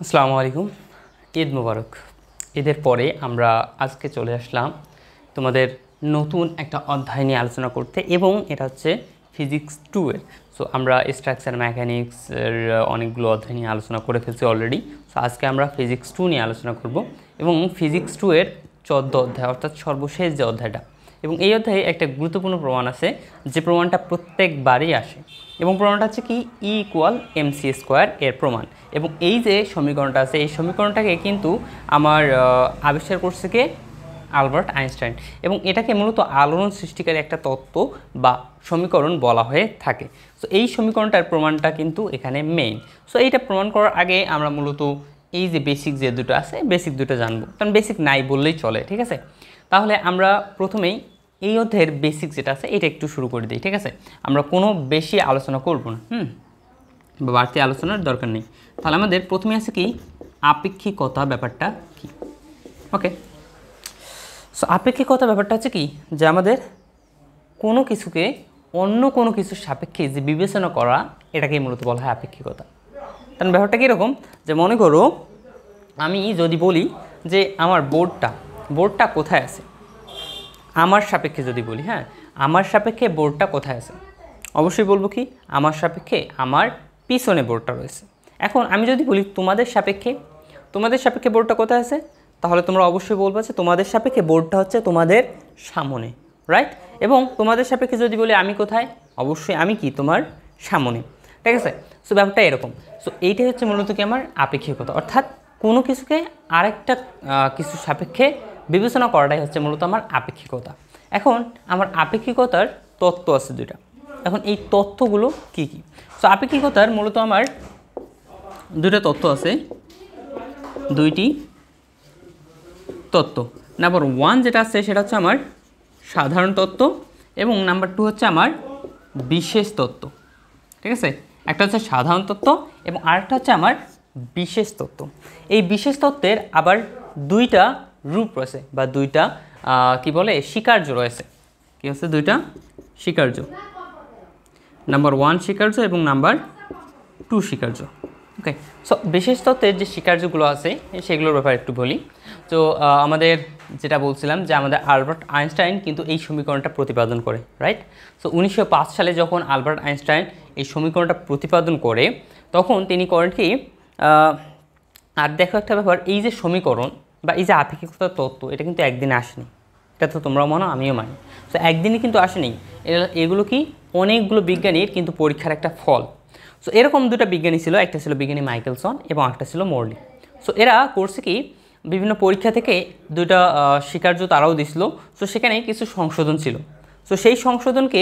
আসসালামু আলাইকুম। ঈদ মুবারক। ঈদের পরে আমরা আজকে চলে আসলাম তোমাদের নতুন একটা অধ্যায় নিয়ে আলোচনা করতে, এবং এটা হচ্ছে ফিজিক্স 2 এর। সো আমরা স্ট্রাকচার মেকানিক্সের অনেকগুলো অধ্যায় নিয়ে আলোচনা করে ফেলছি অলরেডি। সো আজকে আমরা ফিজিক্স 2 নিয়ে আলোচনা করব, এবং ফিজিক্স 2 এর 14 অধ্যায় অর্থাৎ সর্বশেষ যে অধ্যায়টা। এবং এই অধ্যায়ে একটা গুরুত্বপূর্ণ প্রমাণ আছে, যে প্রমাণটা প্রত্যেকবারই আসে, এবং প্রমাণটা হচ্ছে কি E=mc² এর প্রমাণ। এবং এই যে সমীকরণটা আছে, এই সমীকরণটাকে কিন্তু আমার আবিষ্কার করছে কে? Albert Einstein. এবং এটাকে মূলত আলোড়ন সৃষ্টিকারী একটা তত্ত্ব বা সমীকরণ বলা হয়ে থাকে। সো এই সমীকরণটার প্রমাণটা কিন্তু এখানে মেইন। সো এইটা প্রমাণ করার আগে আমরা মূলত এই যে বেসিক যে দুটো আছে, বেসিক দুটো জানবো, কারণ বেসিক নাই বললেই চলে, ঠিক আছে? তাহলে আমরা প্রথমেই এই অধ্যায়ের বেসিক যেটা আছে এটা একটু শুরু করে দিই, ঠিক আছে? আমরা কোনো বেশি আলোচনা করব না, বা বাড়তি আলোচনার দরকার নেই। তাহলে আমাদের প্রথমে আছে কি আপেক্ষিকতা ব্যাপারটা কি। ওকে, সো আপেক্ষিকতা ব্যাপারটা হচ্ছে কি, যে আমাদের কোনো কিছুকে অন্য কোনো কিছুর সাপেক্ষে যে বিবেচনা করা, এটাকেই মূলত বলা হয় আপেক্ষিকতা। কারণ ব্যাপারটা কীরকম, যে মনে করো আমি যদি বলি যে আমার বোর্ডটা কোথায় আছে, আমার সাপেক্ষে যদি বলি, আমার সাপেক্ষে বোর্ডটা কোথায় আছে, অবশ্যই বলবো কি আমার সাপেক্ষে আমার পিছনে বোর্ডটা রয়েছে। এখন আমি যদি বলি তোমাদের সাপেক্ষে বোর্ডটা কোথায় আছে, তাহলে তোমরা অবশ্যই বলবে যে তোমাদের সাপেক্ষে বোর্ডটা হচ্ছে তোমাদের সামনে, রাইট? এবং তোমাদের সাপেক্ষে যদি বলি আমি কোথায়, অবশ্যই আমি কি তোমার সামনে, ঠিক আছে? সো ব্যাপারটা এরকম। সো এইটাই হচ্ছে মূলত কি আমার আপেক্ষিকতা, অর্থাৎ কোনো কিছুকে আরেকটা কিছুর সাপেক্ষে বিবেচনা করাটাই হচ্ছে মূলত আমার আপেক্ষিকতা। এখন আমার আপেক্ষিকতার তত্ত্ব আছে দুইটা। এখন এই তত্ত্বগুলো কি কি? সো আপেক্ষিকতার মূলত আমার দুইটা তত্ত্ব আছে, দুইটি তত্ত্ব। নাম্বার 1 যেটা আছে সেটা হচ্ছে আমার সাধারণ তত্ত্ব, এবং নাম্বার 2 হচ্ছে আমার বিশেষ তত্ত্ব, ঠিক আছে? একটা হচ্ছে সাধারণ তত্ত্ব এবং আরেকটা হচ্ছে আমার বিশেষ তত্ত্ব। এই বিশেষ তত্ত্বের আবার দুইটা রূপ রয়েছে, বা দুইটা কি বলে স্বীকার্য রয়েছে। কি হচ্ছে দুইটা স্বীকার্য, নাম্বার 1 স্বীকার্য এবং নাম্বার 2 স্বীকার্য। ওকে, সো বিশেষ তত্ত্বের যে স্বীকার্যগুলো আছে সেগুলোর ব্যাপারে একটু বলি। তো আমাদের যেটা বলছিলাম যে আমাদের আলবার্ট আইনস্টাইন কিন্তু এই সমীকরণটা প্রতিপাদন করে, রাইট? সো 1905 সালে যখন আলবার্ট আইনস্টাইন এই সমীকরণটা প্রতিপাদন করে, তখন তিনি করেন কি, আর দেখো একটা ব্যাপার, এই যে সমীকরণ বা এই যে আপেক্ষিকতার তত্ত্ব, এটা কিন্তু একদিনে আসেনি, এটা তো তোমরাও মানো আমিও মানি। তো একদিনই কিন্তু আসেনি, এগুলো কি অনেকগুলো বিজ্ঞানীর কিন্তু পরীক্ষার একটা ফল। সো এরকম দুটো বিজ্ঞানী ছিল, একটা ছিল বিজ্ঞানী মাইকেলসন এবং একটা ছিল মর্লি। সো এরা করছে কি, বিভিন্ন পরীক্ষা থেকে দুইটা স্বীকার্য তারাও দিছিল। সো সেখানে কিছু সংশোধন ছিল। সো সেই সংশোধনকে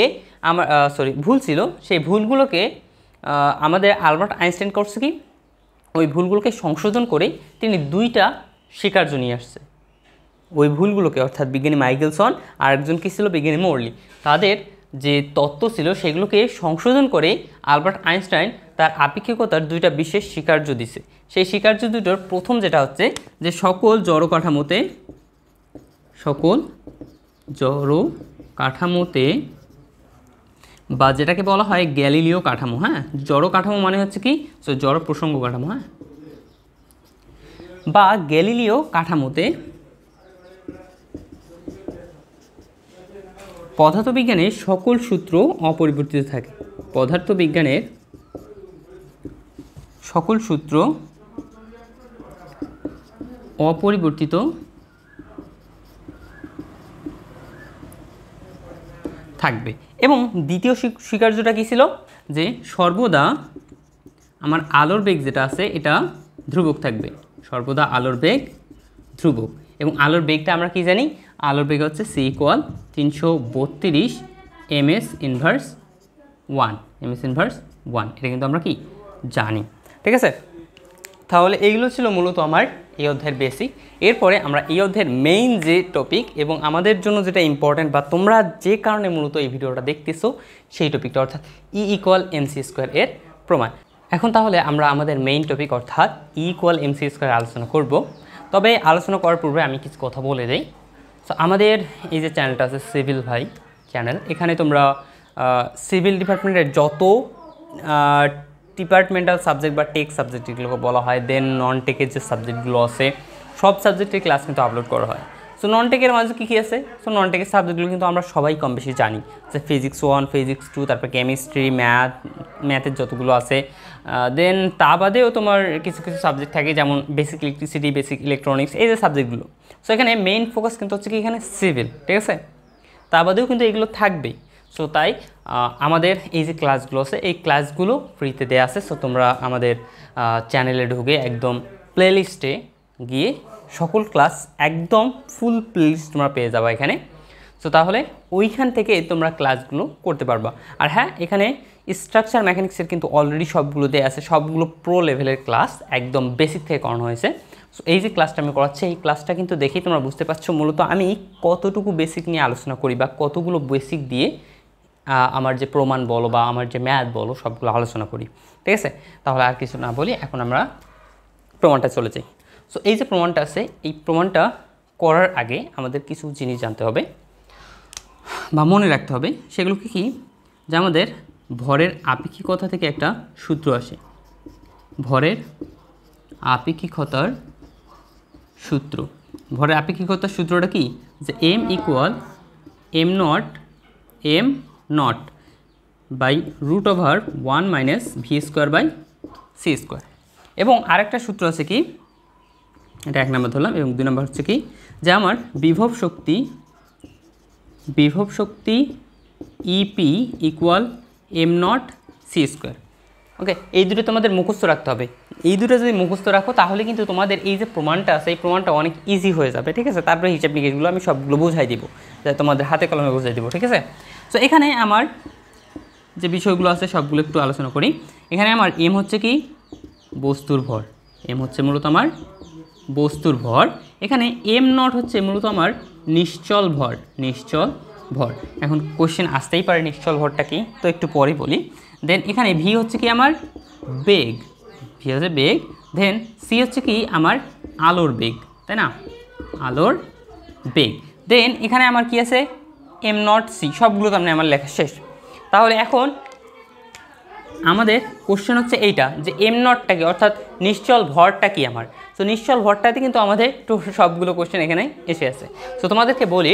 আমার ভুল ছিল, সেই ভুলগুলোকে আমাদের আলবার্ট আইনস্টাইন করছে কি, ওই ভুলগুলোকে সংশোধন করে তিনি দুইটা স্বীকার্য নিয়ে আসছে। ওই ভুলগুলোকে, অর্থাৎ বিজ্ঞানী মাইকেলসন আর একজন কী ছিল বিজ্ঞানী মর্লি, তাদের যে তত্ত্ব ছিল সেগুলোকে সংশোধন করে আলবার্ট আইনস্টাইন তার আপেক্ষিকতার দুইটা বিশেষ স্বীকার্য দিছে। সেই স্বীকার্য দুটোর প্রথম যেটা হচ্ছে যে সকল জড় কাঠামোতে বা যেটাকে বলা হয় গ্যালিলীয় কাঠামো, জড় কাঠামো মানে হচ্ছে কি, জড় প্রসঙ্গ কাঠামো, বা গ্যালিলীয় কাঠামোতে পদার্থবিজ্ঞানের সকল সূত্র অপরিবর্তিত থাকে। পদার্থবিজ্ঞানের সকল সূত্র অপরিবর্তিত থাকবে। এবং দ্বিতীয় স্বীকার্যটা কী ছিল, যে সর্বদা আমার আলোর বেগ যেটা আছে এটা ধ্রুবক থাকবে, সর্বদা আলোর বেগ ধ্রুবক। এবং আলোর বেগটা আমরা কি জানি, আলোর বেগ হচ্ছে C=332 ms−1, এটা কিন্তু আমরা কি জানি, ঠিক আছে? তাহলে এইগুলো ছিল মূলত আমার এই অধ্যায়ের বেসিক। এরপরে আমরা এই অধ্যায়ের মেইন যে টপিক এবং আমাদের জন্য যেটা ইম্পর্ট্যান্ট, বা তোমরা যে কারণে মূলত এই ভিডিওটা দেখতেছো সেই টপিকটা, অর্থাৎ E=mc² এর প্রমাণ। এখন তাহলে আমরা আমাদের মেইন টপিক অর্থাৎ E=mc² আলোচনা করব। তবে আলোচনা করার পূর্বে আমি কিছু কথা বলে দেই। সো আমাদের এই যে চ্যানেলটা আছে সিভিল ভাই চ্যানেল, এখানে তোমরা সিভিল ডিপার্টমেন্টের যত ডিপার্টমেন্টাল সাবজেক্ট বা টেক সাবজেক্ট এগুলোকে বলা হয়। দেন নন টেকের যে সাবজেক্টগুলো আছে সব সাবজেক্টের ক্লাস কিন্তু আপলোড করা হয়। সো নন টেকের মাঝে কী আছে? সো নন টেকের সাবজেক্টগুলো কিন্তু আমরা সবাই কম বেশি জানি, যে ফিজিক্স 1, ফিজিক্স 2, তারপর কেমিস্ট্রি, ম্যাথের যতগুলো আছে। দেন তা বাদেও তোমার কিছু কিছু সাবজেক্ট থাকে, যেমন বেসিক ইলেকট্রিসিটি, বেসিক ইলেকট্রনিক্স, এই যে সাবজেক্টগুলো। সো এখানে মেইন ফোকাস কিন্তু হচ্ছে কি এখানে সিভিল, ঠিক আছে? তা বাদেও কিন্তু এগুলো থাকবেই। সো তাই আমাদের এই যে ক্লাসগুলো আছে এই ক্লাসগুলো ফ্রিতে দেওয়া আছে। সো তোমরা আমাদের চ্যানেলে ঢুকে একদম প্লেলিস্টে গিয়ে সকল ক্লাস একদম ফুল প্লেলিস্ট তোমরা পেয়ে যাবে এখানে। সো তাহলে ওইখান থেকে তোমরা ক্লাসগুলো করতে পারবা। আর হ্যাঁ, এখানে স্ট্রাকচার মেকানিক্সের কিন্তু অলরেডি সবগুলো দেওয়া আছে, সবগুলো প্রো লেভেলের ক্লাস, একদম বেসিক থেকে করানো হয়েছে। সো এই যে ক্লাসটা আমি করাচ্ছি এই ক্লাসটা কিন্তু দেখেই তোমরা বুঝতে পারছো মূলত আমি কতটুকু বেসিক নিয়ে আলোচনা করি বা কতগুলো বেসিক দিয়ে আমার যে প্রমাণ বলো বা আমার যে ম্যাথ বলো সবগুলো আলোচনা করি, ঠিক আছে? তাহলে আর কিছু না বলি, এখন আমরা প্রমাণটা চলে যাই। সো এই যে প্রমাণটা আছে এই প্রমাণটা করার আগে আমাদের কিছু জিনিস জানতে হবে বা মনে রাখতে হবে। সেগুলো কি, যে আমাদের ভরের আপেক্ষিকতা থেকে একটা সূত্র আসে, ভরের আপেক্ষিকতার সূত্র। ভরের আপেক্ষিকতার সূত্রটা কি? যে m equal m nought by √1 minus V square by C square. এবং আরেকটা সূত্র আছে কি, এটা 1 নম্বর ধরলাম, এবং 2 নম্বর হচ্ছে কি, যে আমার বিভব শক্তি EP equal m not C square. Okay, এই দুটো তোমাদের মুখস্থ রাখতে হবে। এই দুটো যদি মুখস্থ রাখো তাহলে কিন্তু তোমাদের এই যে প্রমাণটা আছে এই প্রমাণটা অনেক ইজি হয়ে যাবে, ঠিক আছে? তারপরে হিসাব নিকেশগুলো আমি সবগুলো বুঝাই দিব, তোমাদের হাতে কলমে বুঝাই দিব, ঠিক আছে? সো এখানে আমার যে বিষয়গুলো আছে সবগুলো একটু আলোচনা করি। এখানে আমার এম হচ্ছে কি, বস্তুর ভর। এম হচ্ছে মূলত আমার বস্তুর ভর। এখানে এম নট হচ্ছে মূলত আমার নিশ্চল ভর। এখন কোশ্চেন আসতেই পারে নিশ্চল ভরটা কি, তো একটু পরে বলি। দেন এখানে ভি হচ্ছে কি আমার বেগ, ভি হচ্ছে বেগ। দেন সি হচ্ছে কি আমার আলোর বেগ, তাই না? আলোর বেগ। দেন এখানে আমার কি আছে, এম নট সি, সবগুলো তার মানে আমার লেখা শেষ। তাহলে এখন আমাদের কোশ্চেন হচ্ছে এইটা, যে এম নটটা কি, অর্থাৎ নিশ্চল ভরটা কি আমার। তো নিশ্চল ভরটাতে কিন্তু আমাদের সবগুলো কোশ্চেন এখানে এসে আছে। তো তোমাদেরকে বলি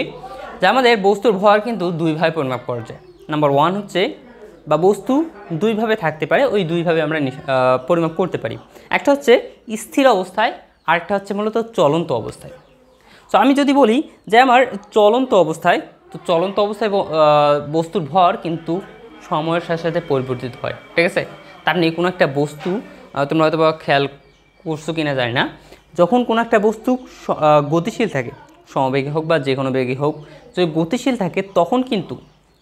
যে আমাদের বস্তুর ভর কিন্তু দুইভাবে পরিমাপ করা যায়। নাম্বার 1 হচ্ছে, বা বস্তু দুইভাবে থাকতে পারে, ওই দুইভাবে আমরা পরিমাপ করতে পারি। একটা হচ্ছে স্থির অবস্থায়, আরেকটা হচ্ছে মূলত চলন্ত অবস্থায়। সো আমি যদি বলি যে আমার চলন্ত অবস্থায়, তো চলন্ত অবস্থায় বস্তুর ভর কিন্তু সময়ের সাথে সাথে পরিবর্তিত হয়, ঠিক আছে? তার নিয়ে কোনো একটা বস্তু, তোমরা হয়তো বা খেয়াল করছো কিনা জানি না, যখন কোনো একটা বস্তু গতিশীল থাকে, সমবেগে হোক বা যে কোনো বেগে হোক, যদি গতিশীল থাকে তখন কিন্তু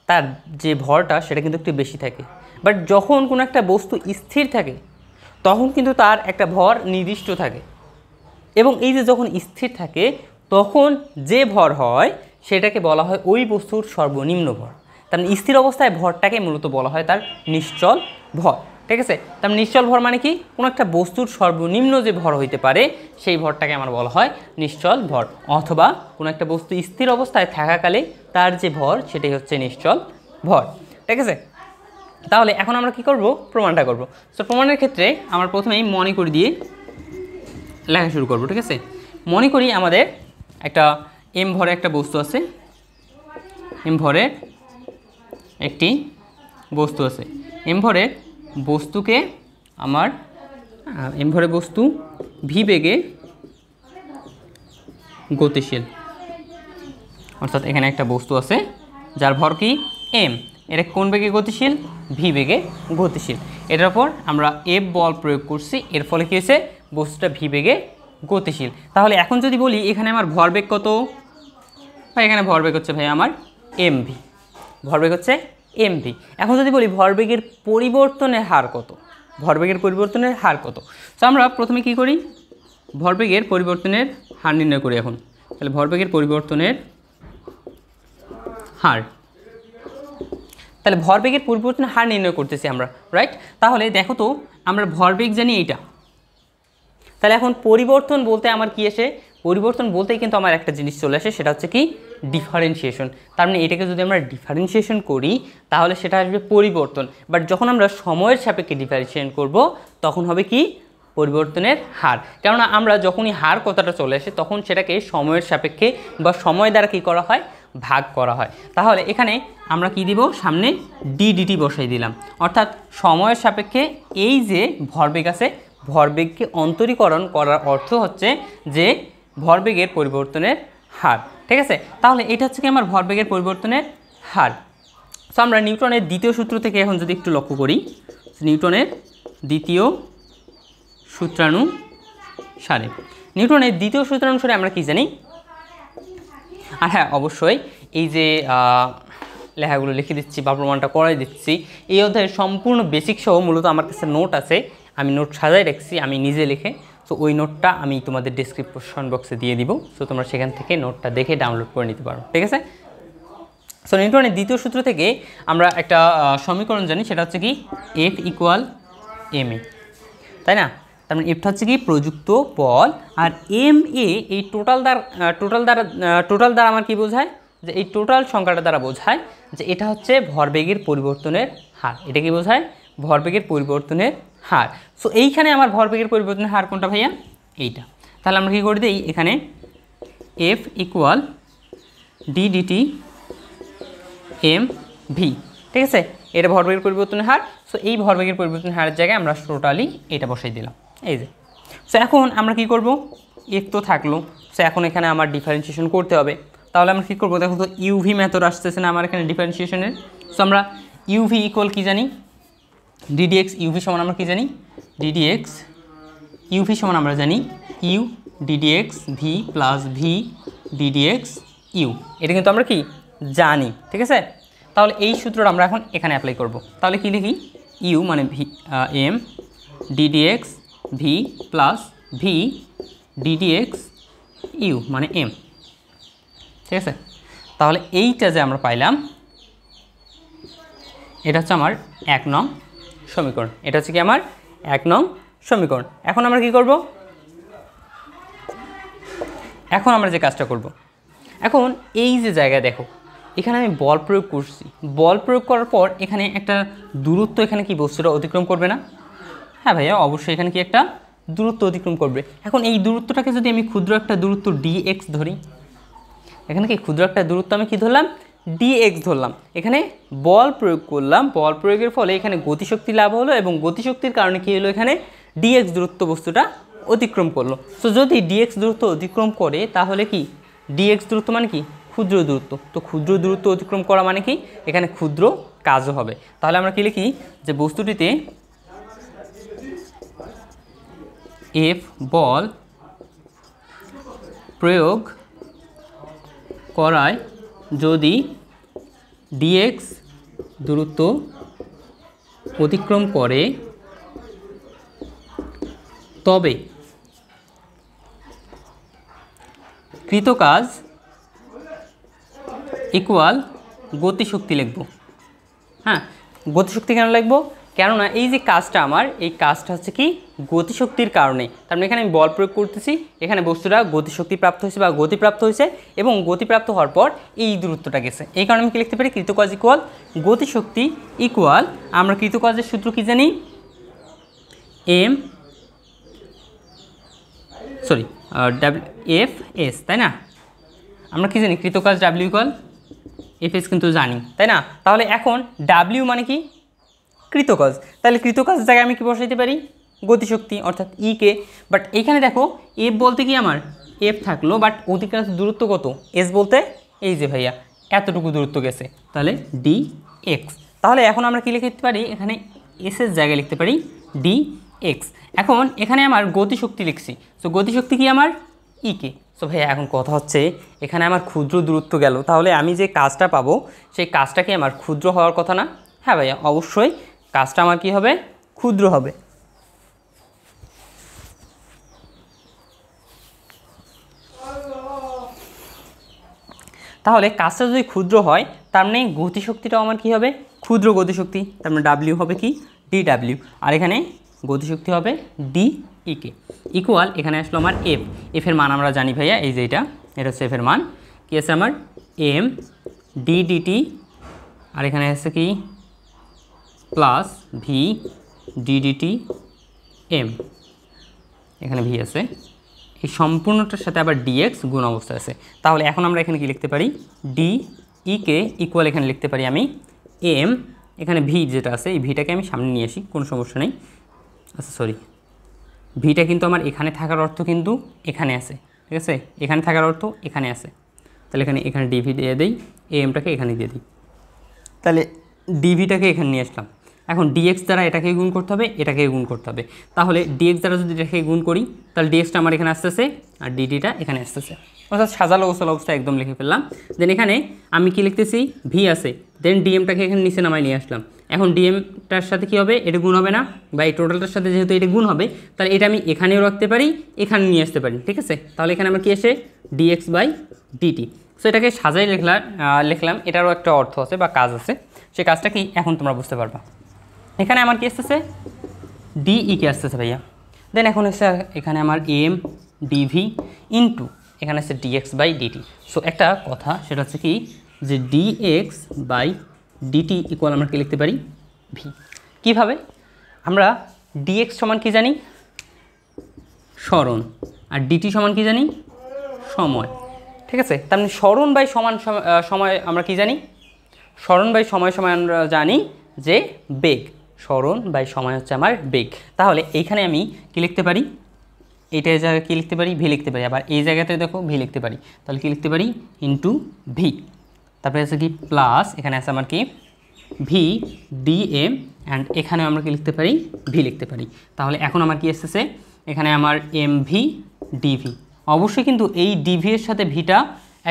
তার যে ভরটা সেটা কিন্তু একটু বেশি থাকে। বাট যখন কোনো একটা বস্তু স্থির থাকে তখন কিন্তু তার একটা ভর নির্দিষ্ট থাকে। এবং এই যে যখন স্থির থাকে তখন যে ভর হয় সেটাকে বলা হয় ওই বস্তুর সর্বনিম্ন ভর। তার স্থির অবস্থায় ভরটাকে মূলত বলা হয় তার নিশ্চল ভর, ঠিক আছে? তার নিশ্চল ভর মানে কি, কোনো একটা বস্তুর সর্বনিম্ন যে ভর হইতে পারে সেই ভরটাকে আমার বলা হয় নিশ্চল ভর, অথবা কোনো একটা বস্তু স্থির অবস্থায় থাকাকালে তার যে ভর সেটাই হচ্ছে নিশ্চল ভর, ঠিক আছে? তাহলে এখন আমরা কি করব, প্রমাণটা করব। সো প্রমাণের ক্ষেত্রে আমরা প্রথমেই মনে করি দিয়ে লেখা শুরু করব, ঠিক আছে? মনে করি আমাদের একটা এম ভরে একটা বস্তু আছে, এম ভরে একটি বস্তু আছে। এম ভরে বস্তুকে আমার এম ভরে বস্তু ভি বেগে গতিশীল, অর্থাৎ এখানে একটা বস্তু আছে যার ভর কি এম, এটা কোন বেগে গতিশীল, ভি বেগে গতিশীল। এটার উপর আমরা এফ বল প্রয়োগ করছি, এর ফলে কী হয়েছে, বস্তুটা ভি বেগে গতিশীল। তাহলে এখন যদি বলি এখানে আমার ভরবেগ কত, ভাই এখানে ভরবেগ হচ্ছে ভাই আমার এমভি, ভরবেগ হচ্ছে এমভি। এখন যদি বলি ভরবেগের পরিবর্তনের হার কত, ভরবেগের পরিবর্তনের হার কত, তো আমরা প্রথমে কি করি, ভরবেগের পরিবর্তনের হার নির্ণয় করি। এখন তাহলে ভরবেগের পরিবর্তনের হার, তাহলে ভরবেগের পরিবর্তনের হার নির্ণয় করতেছি আমরা, রাইট? তাহলে দেখো তো আমরা ভরবেগ জানি এইটা, তাহলে এখন পরিবর্তন বলতে আমার কি আসে, পরিবর্তন বলতেই কিন্তু আমার একটা জিনিস চলে আসে, সেটা হচ্ছে কি ডিফারেন্সিয়েশন। তার মানে এটাকে যদি আমরা ডিফারেন্সিয়েশন করি তাহলে সেটা আসবে পরিবর্তন, বাট যখন আমরা সময়ের সাপেক্ষে ডিফারেন্সিয়েশন করব তখন হবে কি পরিবর্তনের হার। কেননা আমরা যখনই হার কথাটা চলে আসে তখন সেটাকে সময়ের সাপেক্ষে বা সময় দ্বারা কী করা হয়, ভাগ করা হয়। তাহলে এখানে আমরা কি দিব, সামনে ডিডিটি বসাই দিলাম, অর্থাৎ সময়ের সাপেক্ষে এই যে ভরবেগ আছে, ভরবেগকে অন্তরীকরণ করার অর্থ হচ্ছে যে ভরবেগের পরিবর্তনের হার। ঠিক আছে, তাহলে এটা হচ্ছে কি আমার ভরবেগের পরিবর্তনের হার। সো আমরা নিউটনের দ্বিতীয় সূত্র থেকে এখন যদি একটু লক্ষ্য করি, নিউটনের দ্বিতীয় সূত্রানুসারে, নিউটনের দ্বিতীয় সূত্রানুসারে আমরা কি জানি, আর হ্যাঁ অবশ্যই এই যে লেখাগুলো লিখে দিচ্ছি বা প্রমাণটা করাই দিচ্ছি, এই অধ্যায়ের সম্পূর্ণ বেসিক সহ মূলত আমার কাছে নোট আছে, আমি নোট সাজাই রাখছি আমি নিজে লিখে। সো ওই নোটটা আমি তোমাদের ডেসক্রিপশন বক্সে দিয়ে দিব, সো তোমরা সেখান থেকে নোটটা দেখে ডাউনলোড করে নিতে পারো। ঠিক আছে, সো নিউটনের দ্বিতীয় সূত্র থেকে আমরা একটা সমীকরণ জানি, সেটা হচ্ছে কি F = ma, তাই না? তার মানে এফটা হচ্ছে কি প্রযুক্ত বল, আর ma এই টোটাল দ্বারা আমার কি বোঝায়, যে এই টোটাল সংখ্যাটা দ্বারা বোঝায় যে এটা হচ্ছে ভরবেগের পরিবর্তনের হার। এটা কি বোঝায়, ভরবেগের পরিবর্তনের হার। সো এইখানে আমার ভরবেগের পরিবর্তনের হার কোনটা ভাইয়া, এইটা। তাহলে আমরা কী করে দিই, এখানে F = ddt mv, ঠিক আছে, এটা ভরবেগের পরিবর্তনের হার। সো এই ভরবেগের পরিবর্তনের হারের জায়গায় আমরা টোটালি এটা বসাই দিলাম, এই যে। সো এখন আমরা কি করব, F তো থাকলো, সো এখন এখানে আমার ডিফারেন্সিয়েশন করতে হবে। তাহলে আমরা কী করবো, দেখো তো ইউভি মেথড আসতেছে না আমার এখানে ডিফারেন্সিয়েশনের। সো আমরা ইউভি ইকুয়াল কী জানি, ডিডিএক্স ইউভি সমান আমরা কী জানি, ডিডিএক্স ইউভি সমান আমরা জানি U DDX V plus V DDX U, এটা কিন্তু আমরা কি জানি। ঠিক আছে, তাহলে এই সূত্রটা আমরা এখন এখানে অ্যাপ্লাই করব। তাহলে কি লিখি, ইউ মানে V M DDX V plus V DDX U মানে এম। ঠিক আছে, তাহলে এইটা যে আমরা পাইলাম এটা হচ্ছে আমার 1 নং সমীকরণ, এটা হচ্ছে কি আমার 1 নং সমীকরণ। এখন আমরা কি করব, এখন আমরা যে কাজটা করব, এখন এই যে জায়গায় দেখো এখানে আমি বল প্রয়োগ করছি, বল প্রয়োগ করার পর এখানে একটা দূরত্ব, এখানে কি বস্তুটা অতিক্রম করবে না? হ্যাঁ ভাইয়া অবশ্যই এখানে কি একটা দূরত্ব অতিক্রম করবে। এখন এই দূরত্বটাকে যদি আমি ক্ষুদ্র একটা দূরত্ব dx ধরি, এখানে কি ক্ষুদ্র একটা দূরত্ব আমি কি ধরলাম, dx ধরলাম, এখানে বল প্রয়োগ করলাম, বল প্রয়োগের ফলে এখানে গতিশক্তি লাভ হলো এবং গতিশক্তির কারণে কি হলো, এখানে dx দূরত্ব বস্তুটা অতিক্রম করলো। সো যদি dx দূরত্ব অতিক্রম করে তাহলে কি dx দূরত্ব মানে কি ক্ষুদ্র দূরত্ব, তো ক্ষুদ্র দূরত্ব অতিক্রম করা মানে কি এখানে ক্ষুদ্র কাজও হবে। তাহলে আমরা কি লিখি, যে বস্তুটিতে F বল প্রয়োগ করায় যদি dx দূরত্ব অতিক্রম করে তবে কৃত কাজ ইকুয়াল গতিশক্তি লিখব। হ্যাঁ, গতিশক্তি কেন লিখব, কেননা এই যে কাজটা আমার, এই কাজটা হচ্ছে কি গতিশক্তির কারণে। তার মানে এখানে আমি বল প্রয়োগ করতেছি, এখানে বস্তুটা গতিশক্তি প্রাপ্ত হয়েছে বা গতিপ্রাপ্ত হয়েছে, এবং গতিপ্রাপ্ত হওয়ার পর এই দূরত্বটা গেছে। এই কারণে আমি কি লিখতে পারি, কৃত কাজ ইকুয়াল গতিশক্তি ইকুয়াল, আমরা কৃত কাজের সূত্র কি জানি, এফ এস, তাই না? আমরা কি জানি, কৃত কাজ ডাব্লিউ ইকুয়াল এফ এস কিন্তু জানি, তাই না? তাহলে এখন ডাব্লিউ মানে কি কৃতকাজ, তাহলে কৃতকাজ জায়গায় আমি কি বসাইতে পারি, গতিশক্তি অর্থাৎ ই কে। বাট এইখানে দেখো এফ বলতে কি আমার এফ থাকলো, বাট অতিক্রান্ত দূরত্ব কত, এস বলতে এই যে ভাইয়া এতটুকু দূরত্ব গেছে, তাহলে ডি এক্স। তাহলে এখন আমরা কি লিখতে পারি, এখানে এস এর জায়গায় লিখতে পারি ডি এক্স। এখন এখানে আমার গতিশক্তি লিখছি, সো গতিশক্তি কি আমার ই কে। সো ভাইয়া এখন কথা হচ্ছে এখানে আমার ক্ষুদ্র দূরত্ব গেল, তাহলে আমি যে কাজটা পাবো সেই কাজটা কি আমার ক্ষুদ্র হওয়ার কথা না? হ্যাঁ ভাইয়া অবশ্যই কাজটা আমার কি হবে, ক্ষুদ্র হবে। তাহলে কাজটা যদি ক্ষুদ্র হয় তার মানে গতিশক্তিটাও আমার কি হবে, ক্ষুদ্র গতিশক্তি, তার মানে ডাব্লিউ হবে কি ডি ডাব্লিউ, আর এখানে গতিশক্তি হবে ডি ইকে ইকুয়াল এখানে আসলো আমার এফ, এফের মান আমরা জানি ভাইয়া, এই যে এটা হচ্ছে এফের মান, কি আছে আমার এম ডি ডিটি, আর এখানে আছে কি plus V D DT M, এখানে ভি আছে, এই সম্পূর্ণটার সাথে আবার ডিএক্স গুণ অবস্থা আছে। তাহলে এখন আমরা এখানে কি লিখতে পারি, ডি ইকে ইকুয়াল এখানে লিখতে পারি আমি এম, এখানে ভি যেটা আছে এই ভিটাকে আমি সামনে নিয়ে আসি, কোনো সমস্যা নেই। আচ্ছা সরি, ভিটা কিন্তু আমার এখানে থাকার অর্থ কিন্তু এখানে আছে, ঠিক আছে, এখানে থাকার অর্থ এখানে আছে, তাহলে এখানে ডিভি দিয়ে দিই, এমটাকে এখানে দিয়ে দিই, তাহলে ডিভিটাকে এখানে নিয়ে আসলাম। এখন ডিএক্স দ্বারা এটাকে গুণ করতে হবে, এটাকে গুণ করতে হবে, তাহলে ডিএক্স দ্বারা যদি এটাকে গুণ করি তাহলে ডিএক্সটা আমার এখানে আসতেছে আর ডিডিটা এখানে আসতেছে, অর্থাৎ সাজালো গোছালো অবস্থা একদম লিখে ফেললাম। দেন এখানে আমি কি লিখতেছি, ভি আছে, দেন ডিএমটাকে এখানে নিচে নামাই নিয়ে আসলাম। এখন ডিএমটার সাথে কী হবে, এটা গুণ হবে না, বা এই টোটালটার সাথে যেহেতু এটা গুণ হবে তাহলে এটা আমি এখানেও রাখতে পারি, এখানে নিয়ে আসতে পারি, ঠিক আছে। তাহলে এখানে আমার কী আসে, ডিএক্স বাই ডিটি। সো এটাকে সাজাই লিখলাম, এটারও একটা অর্থ আছে বা কাজ আছে, সে কাজটা কি এখন তোমরা বুঝতে পারবা। এখানে আমার কি আসতেছে, ডিই কে আসতেছে ভাইয়া, দেন এখন হচ্ছে এখানে আমার এম ডিভি ইন্টু এখানে হচ্ছে ডিএক্স বাই ডিটি। সো একটা কথা সেটা হচ্ছে কি যে ডিএক্স বাই ডিটি ইকুয়াল আমরা কি লিখতে পারি, ভি। কীভাবে, আমরা ডিএক্স সমান কি জানি, সরণ, আর ডিটি সমান কি জানি, সময়, ঠিক আছে। তার মানে সরণ বাই সময় আমরা কি জানি, সরণ বাই সময় আমরা জানি যে বেগ, সরণ বাই সময় হচ্ছে আমার বেগ। তাহলে এইখানে আমি কি লিখতে পারি, এইটা জায়গায় কী লিখতে পারি, ভি লিখতে পারি, আবার এই জায়গাতে দেখো ভি লিখতে পারি, তাহলে কী লিখতে পারি, ইন্টু ভি, তারপরে আছে কি প্লাস এখানে আছে আমার কি ভি ডি এম, অ্যান্ড এখানেও আমরা কি লিখতে পারি, ভি লিখতে পারি। তাহলে এখন আমার কি আসতেছে, এখানে আমার এম ভি ডিভি। অবশ্যই কিন্তু এই ডিভি এর সাথে ভিটা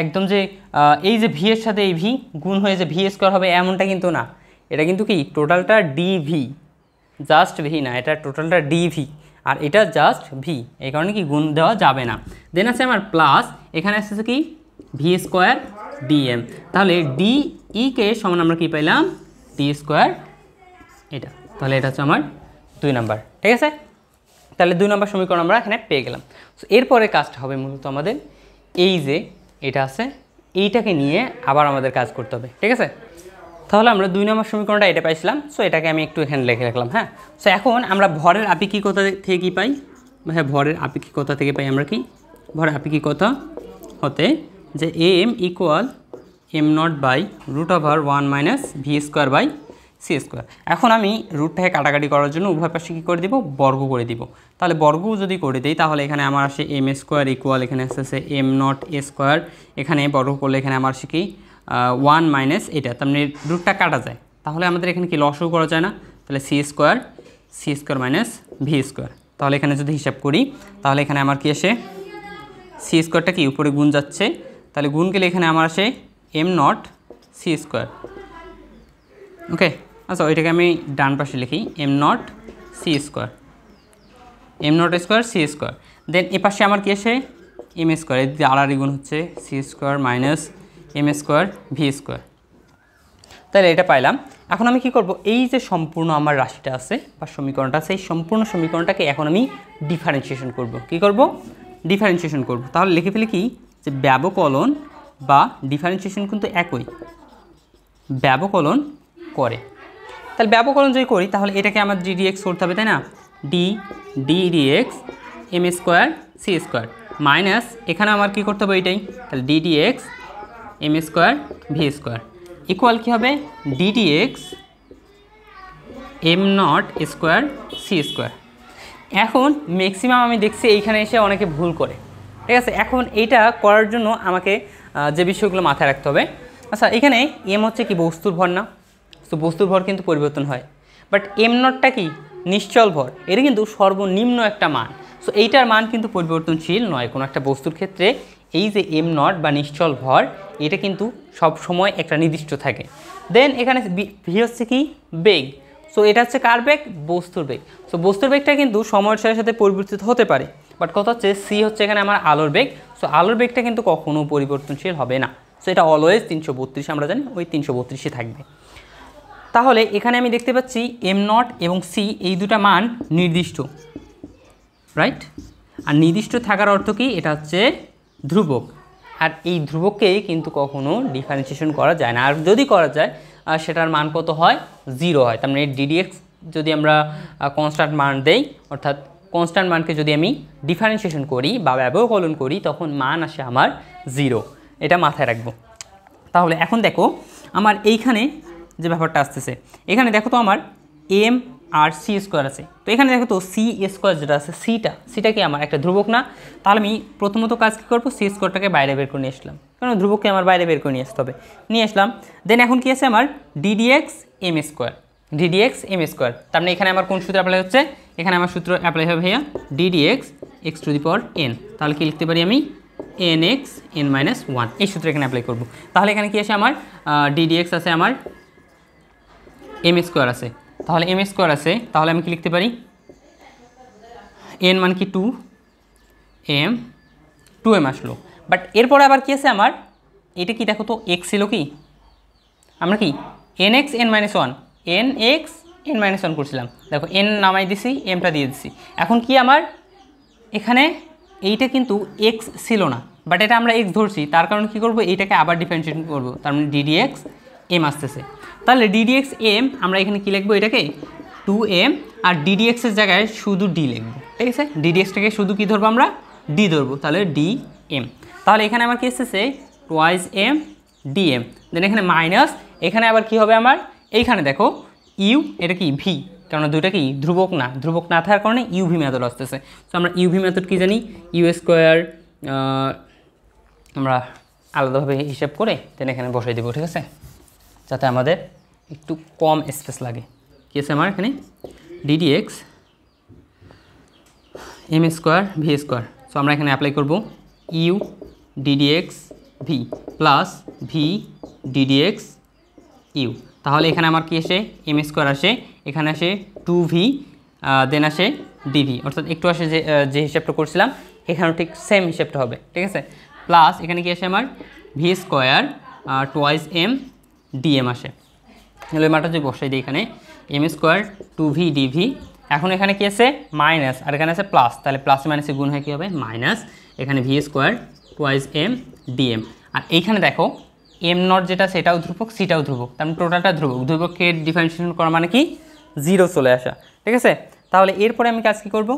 একদম যে এই যে ভি এর সাথে এই ভি গুণ হয়ে যে ভি স্কোয়ার হবে এমনটা কিন্তু না, এটা কিন্তু কি টোটালটা ডিভি, জাস্ট ভি না, এটা টোটালটা ডিভি আর এটা জাস্ট ভি, এই কারণে কি গুণ দেওয়া যাবে না। দেন আছে আমার প্লাস এখানে আসতেছে কি ভি স্কোয়ার ডিএম, তাহলে ডিই কে সমান আমরা কি পাইলাম, ডি স্কোয়ার এটা, তাহলে এটা হচ্ছে আমার 2 নাম্বার, ঠিক আছে। তাহলে 2 নাম্বার সমীকরণ আমরা এখানে পেয়ে গেলাম। সো এরপরে কাজটা হবে মূলত আমাদের এই যে এটা আছে এইটাকে নিয়ে আবার আমাদের কাজ করতে হবে, ঠিক আছে। তাহলে আমরা 2 নম্বর সমীকরণটা এটা পাইছিলাম, সো এটাকে আমি একটু এখানে লিখে রাখলাম। হ্যাঁ, সো এখন আমরা ভরের আপেক্ষিকতা থেকে কী পাই, হ্যাঁ ভরের আপেক্ষিকতা থেকে পাই আমরা কি, ভরের আপেক্ষিকতা হতে যে M equal M nought by root over 1 minus V square by C square. এখন আমি রুটটাকে কাটাকাটি করার জন্য উভয় পাশে কী করে দিব, বর্গ করে দিব। তাহলে বর্গ যদি করে দিই তাহলে এখানে আমার আসে এম স্কোয়ার ইকুয়াল এখানে আসতেছে এম নট এ স্কোয়ার, এখানে বর্গ করলে এখানে আমার আসে কি 1 মাইনাস এটা, তার মানে রুটটা কাটা যায়, তাহলে আমাদের এখানে কি লসও করা যায় না, তাহলে C square minus V square. তাহলে এখানে যদি হিসাব করি তাহলে এখানে আমার কি আসে, সি স্কোয়ারটা কি উপরে গুণ যাচ্ছে, তাহলে গুণ গেলে এখানে আমার আসে M not C square, okay. আচ্ছা ওইটাকে আমি ডান পাশে লিখি M not C square, M not square C square. Then এ পাশে আমার কি আসে এম স্কোয়ার, এদিকে আড়াআড়ি গুণ হচ্ছে C square minus M square V square, তাহলে এটা পাইলাম। এখন আমি কি করব, এই যে সম্পূর্ণ আমার রাশিটা আছে বা সমীকরণটা আছে এই সম্পূর্ণ সমীকরণটাকে এখন আমি ডিফারেন্সিয়েশন করব। কি করব, ডিফারেন্সিয়েশন করব। তাহলে লিখে ফেলি কি যে ব্যবকলন বা ডিফারেন্সিয়েশন কিন্তু একই, ব্যবকলন করে। তাহলে ব্যবকলন যদি করি তাহলে এটাকে আমার ডিডিএক্স করতে হবে, তাই না, D D X M square C square minus এখানে আমার কি করতে হবে এটাই, তাহলে D D X M square V square equal কী হবে, D D X M not square C square. এখন ম্যাক্সিমাম আমি দেখছি এইখানে এসে অনেকে ভুল করে, ঠিক আছে। এখন এইটা করার জন্য আমাকে যে বিষয়গুলো মাথায় রাখতে হবে, আচ্ছা এখানে এম হচ্ছে কি বস্তুর ভর না, তো বস্তুর ভর কিন্তু পরিবর্তন হয়, বাট এম নটটা কি নিশ্চল ভর, এটা কিন্তু সর্বনিম্ন একটা মান। সো এইটার মান কিন্তু পরিবর্তনশীল নয় কোনো একটা বস্তুর ক্ষেত্রে। এই যে এম নট বা নিশ্চল ভর এটা কিন্তু সব সময় একটা নির্দিষ্ট থাকে। দেন এখানে ভি হচ্ছে কি বেগ, সো এটা হচ্ছে কার বেগ, বস্তুর বেগ। সো বস্তুর বেগটা কিন্তু সময়ের সাথে সাথে পরিবর্তিত হতে পারে, বাট কথা হচ্ছে সি হচ্ছে এখানে আমার আলোর বেগ। সো আলোর বেগটা কিন্তু কখনো পরিবর্তনশীল হবে না, সো এটা অলওয়েজ 332 আমরা জানি ওই 332 থাকবে। তাহলে এখানে আমি দেখতে পাচ্ছি এম নট এবং সি এই দুটা মান নির্দিষ্ট, রাইট। আর নির্দিষ্ট থাকার অর্থ কি, এটা হচ্ছে ধ্রুবক, আর এই ধ্রুবককে কিন্তু কখনো ডিফারেন্সিয়েশন করা যায় না, আর যদি করা যায় সেটার মান কত হয়, 0 হয়। তার মানে ডিডিএক্স যদি আমরা কনস্ট্যান্ট মান দেই, অর্থাৎ কনস্ট্যান্ট মানকে যদি আমি ডিফারেন্সিয়েশন করি বা ব্যবকলন করি, তখন মান আসে আমার 0। এটা মাথায় রাখবো। তাহলে এখন দেখো আমার এইখানে যে ব্যাপারটা আসতেছে, এখানে দেখো তো আমার এম আর সি স্কোয়ার আছে, তো এখানে দেখো তো সি স্কোয়ার যেটা আছে, সিটা কি আমার একটা ধ্রুবক না? তাহলে আমি প্রথমত কাজ কী করবো, সি স্কোয়ারটাকে বাইরে বের করে নিয়ে আসলাম, কারণ ধ্রুবককে আমার বাইরে বের করে নিয়ে আসতে হবে, নিয়ে আসলাম। দেন এখন কি আছে আমার DDX M square, DDX M square. তার মানে এখানে আমার কোন সূত্র অ্যাপ্লাই হচ্ছে, এখানে আমার সূত্র অ্যাপ্লাই হবে ভাইয়া ddx x to the power N. তাহলে কি লিখতে পারি আমি, এন এক্স এন মাইনাস 1, এই সূত্র এখানে অ্যাপ্লাই করবো। তাহলে এখানে কি আছে আমার ডিডিএক্স আছে, আমার এম স্কোয়ার আছে, তাহলে এম স্কোয়ার আছে, তাহলে আমি কি লিখতে পারি, এন মান কি 2m আসলো। বাট এরপরে আবার কি আছে আমার, এটা কি দেখো তো এক্স ছিল কি, আমরা কি N x N minus 1 N x N minus 1 করছিলাম, দেখো এন নামাই দিছি, এমটা দিয়ে দিছি। এখন কি আমার এখানে এইটা কিন্তু এক্স ছিল না, বাট এটা আমরা এক্স ধরছি, তার কারণে কী করবো, এইটাকে আবার ডিফারেন্সিয়েট করবো, তার মানে ডিডিএক্স এম আসতেছে। তাহলে ডিডিএক্স এম আমরা এখানে কী লিখবো, এটাকে 2m, আর ডিডিএক্সের জায়গায় শুধু ডি লিখবো, ঠিক আছে। ডিডিএক্সটাকে শুধু কী ধরবো আমরা, ডি ধরবো, তাহলে ডি এম। তাহলে এখানে আমার কি এসেছে টুয়াইস এম ডিএম, দেন এখানে মাইনাস, এখানে আবার কি হবে আমার, এইখানে দেখো ইউ, এটা কি ভি, কেননা দুইটা কি ধ্রুবক না, ধ্রুবক না থাকার কারণে ইউভি মেথড আসতেছে। তো আমরা ইউভি মেথড কি জানি, ইউ স্কোয়ার আমরা আলাদাভাবে হিসাব করে দেন এখানে বসাই দেবো, ঠিক আছে, যাতে আমাদের একটু কম স্পেস লাগে। কি আছে আমার এখানে DDX M square V square, so আমরা এখানে অ্যাপ্লাই করব U DDX V plus V DDX U. তাহলে এখানে আমার কি আসে, এম স্কোয়ার আসে, এখানে আসে 2v, দেন আসে ডিভি, অর্থাৎ একটু আসে যে হিসাবটা করছিলাম এখানেও ঠিক সেম হিসাবটা হবে, ঠিক আছে। প্লাস এখানে কি আসে আমার V square twice M DM আসে। তাহলে মানটা যদি বসাই দিই এখানে এম স্কোয়ার 2v ডিভি, এখন এখানে কি আছে মাইনাস, আর এখানে আছে প্লাস, তাহলে প্লাস মাইনাসে গুণ হয় কী হবে মাইনাস, এখানে V square twice M D M. আর এইখানে দেখো এম নট যেটা সেটাও ধ্রুবক, সিটাও ধ্রুবক, তার মানে টোটালটা ধ্রুবক, ধ্রুবককে ডিফারেন্সিয়েশন করা মানে কি 0 চলে আসা, ঠিক আছে। তাহলে এরপরে আমি কাজ কী করব,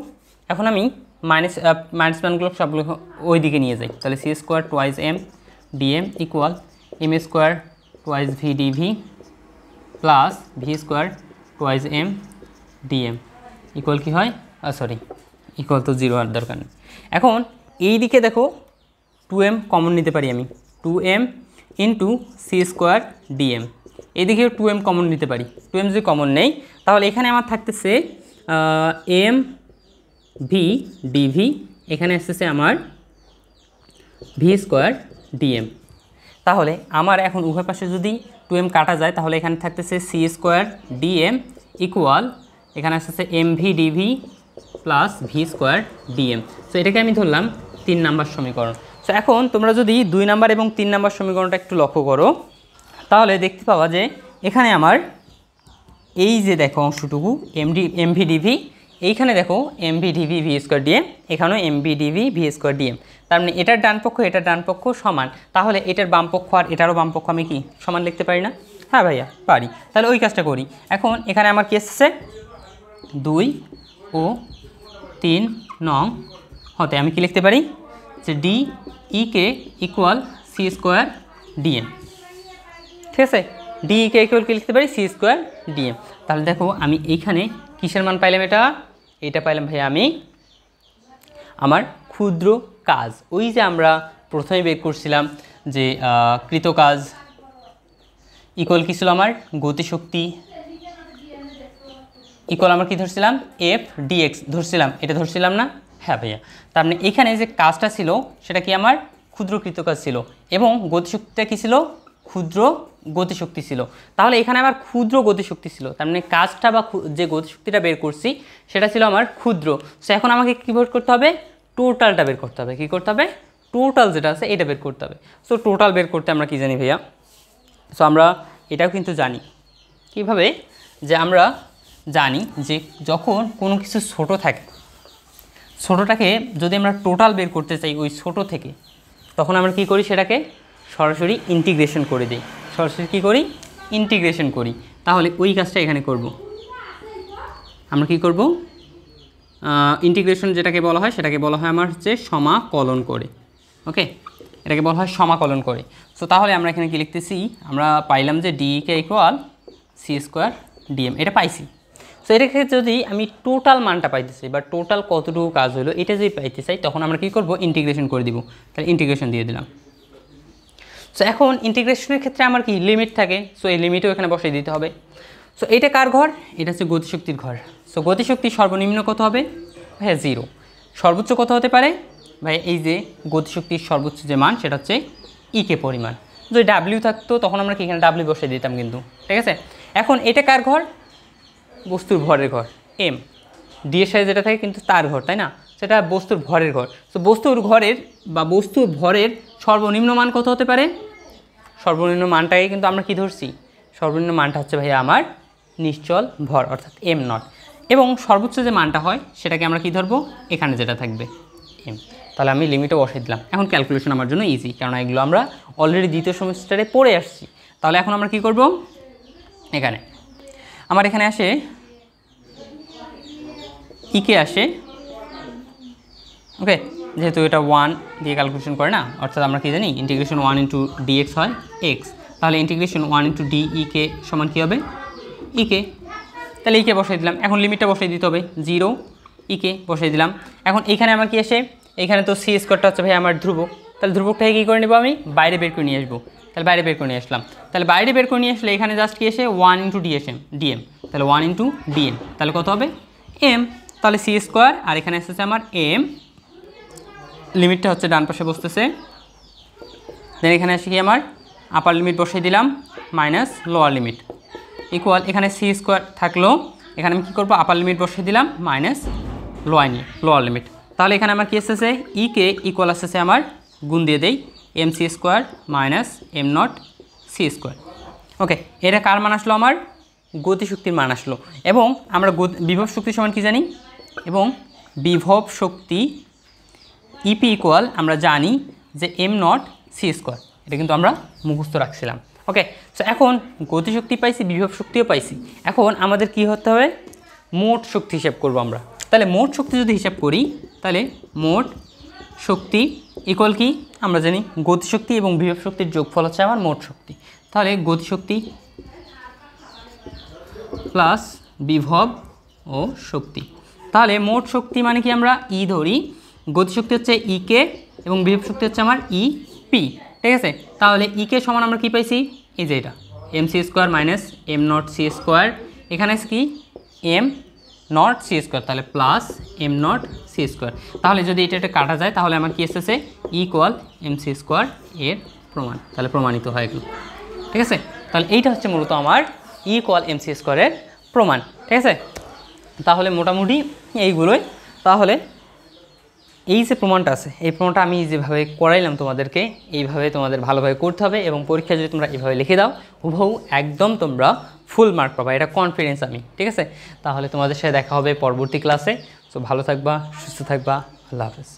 এখন আমি মাইনাস মানগুলো সবগুলো ওই দিকে নিয়ে যাই, তাহলে C square twice M D M equal M square twice V DV plus V square twice M D M equal কী হয়, সরি ইকুয়াল তো 0 আর দরকার নেই। এখন এই দিকে দেখো 2m কমন নিতে পারি আমি, 2m into C square DM, এদিকেও 2m কমন নিতে পারি, 2m যদি কমন নেই তাহলে এখানে আমার থাকতেছে এম ভি ডিভি, এখানে আসতেছে আমার ভি স্কোয়ার ডিএম। তাহলে আমার এখন উভয় পাশে যদি 2m কাটা যায় তাহলে এখানে থাকতেছে সি স্কোয়ার ডিএম ইকুয়াল, এখানে আসতেছে M V DV plus V square DM. So এটাকে আমি ধরলাম 3 নাম্বার সমীকরণ। সো এখন তোমরা যদি 2 নাম্বার এবং 3 নাম্বার সমীকরণটা একটু লক্ষ্য করো তাহলে দেখতে পাওয়া যে এখানে আমার এই যে দেখো অংশটুকু এমভি ডিভি, এইখানে দেখো M V D V V square D M, এখানেও M V D V V square D M, তার মানে এটার ডান পক্ষ এটার ডান পক্ষ সমান, তাহলে এটার বাম পক্ষ আর এটারও বাম পক্ষ আমি কি সমান লিখতে পারি না? হ্যাঁ ভাইয়া পারি। তাহলে ওই কাজটা করি। এখন এখানে আমার কি এসেছে 2 ও 3 নং হতে আমি কি লিখতে পারি যে D E K equal C square DM, ঠিক আছে। ডি কে ইকুয়াল কি লিখতে পারি সি স্কোয়ার ডিএম। তাহলে দেখো আমি এইখানে কিসের মান পাইলাম, এটা পাইলাম ভাইয়া আমি আমার ক্ষুদ্র কাজ, ওই যে আমরা প্রথমে বের করছিলাম যে কৃত কাজ ইকুয়াল কী ছিল আমার গতিশক্তি ইকুয়াল আমরা কি ধরছিলাম এফ ডিএক্স ধরছিলাম, এটা ধরছিলাম না? হ্যাঁ ভাইয়া। তার মানে এখানে যে কাজটা ছিল সেটা কি আমার ক্ষুদ্র কৃতকাজ ছিল এবং গতিশক্তিটা কী ছিল ক্ষুদ্র গতিশক্তি ছিল। তাহলে এখানে আমার ক্ষুদ্র গতিশক্তি ছিল, তার মানে কাজটা বা যে গতিশক্তিটা বের করছি সেটা ছিল আমার ক্ষুদ্র। সো এখন আমাকে কী বের করতে হবে, টোটালটা বের করতে হবে। কী করতে হবে? টোটাল যেটা আছে এটা বের করতে হবে। সো টোটাল বের করতে আমরা কী জানি ভাইয়া, সো আমরা এটাও কিন্তু জানি কিভাবে, যে আমরা জানি যে যখন কোনো কিছু ছোট থাকে, ছোটোটাকে যদি আমরা টোটাল বের করতে চাই ওই ছোটো থেকে, তখন আমরা কি করি, সেটাকে সরাসরি ইন্টিগ্রেশন করে দিই, সরাসরি কী করি, ইন্টিগ্রেশন করি। তাহলে ওই কাজটা এখানে করব। আমরা কি করব, ইন্টিগ্রেশন যেটাকে বলা হয় সেটাকে বলা হয় আমার হচ্ছে সমাকলন করে। ওকে, এটাকে বলা হয় সমাকলন করে। সো তাহলে আমরা এখানে কি লিখতেছি, আমরা পাইলাম যে DK equal C square DM, এটা পাইছি। সো এটার ক্ষেত্রে যদি আমি টোটাল মানটা পাইতে চাই বা টোটাল কতটুকু কাজ হলো এটা যদি পাইতে চাই, তখন আমরা কী করব, ইন্টিগ্রেশন করে দিব। তাহলে ইন্টিগ্রেশন দিয়ে দিলাম। সো এখন ইন্টিগ্রেশনের ক্ষেত্রে আমার কি লিমিট থাকে, সো এই লিমিটও এখানে বসিয়ে দিতে হবে। সো এটা কার ঘর, এটা হচ্ছে গতিশক্তির ঘর। সো গতিশক্তির সর্বনিম্ন কত হবে, হ্যাঁ 0। সর্বোচ্চ কত হতে পারে ভাই, এই যে গতিশক্তির সর্বোচ্চ যে মান সেটা হচ্ছে ইকে পরিমাণ। যদি ডাব্লিউ থাকতো তখন আমরা কি এখানে ডাব্লিউ বসিয়ে দিতাম কিন্তু, ঠিক আছে। এখন এটা কার ঘর, বস্তুর ভরের ঘর, এম ডি এর সাথে যেটা থাকে কিন্তু তার ঘর, তাই না, সেটা বস্তুর ভরের ঘর। তো বস্তুর ঘরের বা বস্তুর ভরের সর্বনিম্ন মান কত হতে পারে, সর্বনিম্ন মানটাকে কিন্তু আমরা কি ধরছি, সর্বনিম্ন মানটা হচ্ছে ভাইয়া আমার নিশ্চল ভর অর্থাৎ এম নট, এবং সর্বোচ্চ যে মানটা হয় সেটাকে আমরা কি ধরবো, এখানে যেটা থাকবে এম। তাহলে আমি লিমিটও বসাই দিলাম। এখন ক্যালকুলেশন আমার জন্য ইজি, কারণ এগুলো আমরা অলরেডি দ্বিতীয় সেমিস্টারে পড়ে আসছি। তাহলে এখন আমরা কি করব, এখানে আমার এখানে আসে ইকে আসে, ওকে, যেহেতু এটা 1 দিয়ে ক্যালকুলেশন করে না, অর্থাৎ আমরা কি জানি ইন্টিগ্রেশন 1 ইন্টু ডিএক্স হয় এক্স, তাহলে ইন্টিগ্রেশন 1 ইন্টু ডি ইকে সমান কী হবে, ইকে। তাহলে ইকে বসাই দিলাম। এখন লিমিটটা বসাই দিতে হবে 0, ইকে বসাই দিলাম। এখন এইখানে আমার কি আসে, এইখানে তো সি স্কোয়ারটা হচ্ছে ভাই আমার ধ্রুবক, তাহলে ধ্রুবকটাকে কী করে নেবো, আমি বাইরে বের করে নিয়ে আসবো। তাহলে বাইরে বের করে নিয়ে আসলাম। তাহলে বাইরে বের করে নিয়ে আসলে এখানে জাস্ট কি আসে 1 ইন্টু ডিএম, তাহলে 1 ইন্টু ডিএম, তাহলে কত হবে এম। তাহলে সি স্কোয়ার আর এখানে এসেছে আমার এম, লিমিটটা হচ্ছে ডান পাশে বসতেছে। দেন এখানে আসে কি আমার আপার লিমিট বসিয়ে দিলাম মাইনাস লোয়ার লিমিট ইকুয়াল, এখানে সি স্কোয়ার থাকলো, এখানে আমি কী করবো, আপার লিমিট বসিয়ে দিলাম মাইনাস লোয়ার লিমিট। তাহলে এখানে আমার কী এসেছে, ইকে ইকুয়াল আসতেছে আমার, গুণ দিয়ে দেই M C square minus M not C square. Okay, এটা কার মান আসলো, আমার গতিশক্তির মান আসলো। এবং আমরা বিভব শক্তি সমান কী জানি, এবং বিভব শক্তি ইপি ইকুয়াল আমরা জানি যে এম নট সি স্কোয়ার, এটা কিন্তু আমরা মুখস্থ রাখছিলাম। ওকে, সো এখন গতিশক্তি পাইছি, বিভব শক্তিও পাইছি। এখন আমাদের কি হতে হবে, মোট শক্তি হিসাব করব আমরা। তাহলে মোট শক্তি যদি হিসাব করি, তাহলে মোট শক্তি ইকুয়াল কি, আমরা জানি গতিশক্তি এবং বিভব শক্তির যোগফল হচ্ছে আমার মোট শক্তি। তাহলে গতিশক্তি প্লাস বিভব ও শক্তি, তাহলে মোট শক্তি মানে কি, আমরা ই ধরি, গতিশক্তি হচ্ছে ইকে এবং বিভব শক্তি হচ্ছে আমার ই পি, ঠিক আছে। তাহলে ইকে সমান আমরা কি পাইছি, এই যে এটা M C square minus M not C square, এখানে কি এম নট সি স্কোয়ার, তাহলে plus M not C square. তাহলে যদি এটা কাটা যায় তাহলে আমার কি এসেছে, ইকুয়াল এম সি স্কোয়ার এর প্রমাণ, তাহলে প্রমাণিত হয়ে গেল, ঠিক আছে। তাহলে এইটা হচ্ছে মূলত আমার ইকুয়াল এম সি স্কোয়ারের প্রমাণ, ঠিক আছে। তাহলে মোটামুটি এইগুলোই, তাহলে এই যে প্রমাণটা আছে, এই প্রমাণটা আমি যেভাবে করাইলাম তোমাদেরকে, এইভাবে তোমাদের ভালোভাবে করতে হবে, এবং পরীক্ষা যদি তোমরা এইভাবে লিখে দাও হুবহু একদম তোমরা ফুল মার্ক পাবা, এটা কনফিডেন্স আমি, ঠিক আছে। তাহলে তোমাদের সাথে দেখা হবে পরবর্তী ক্লাসে। সো ভালো থাকবা, সুস্থ থাকবা, আল্লাহ হাফেজ।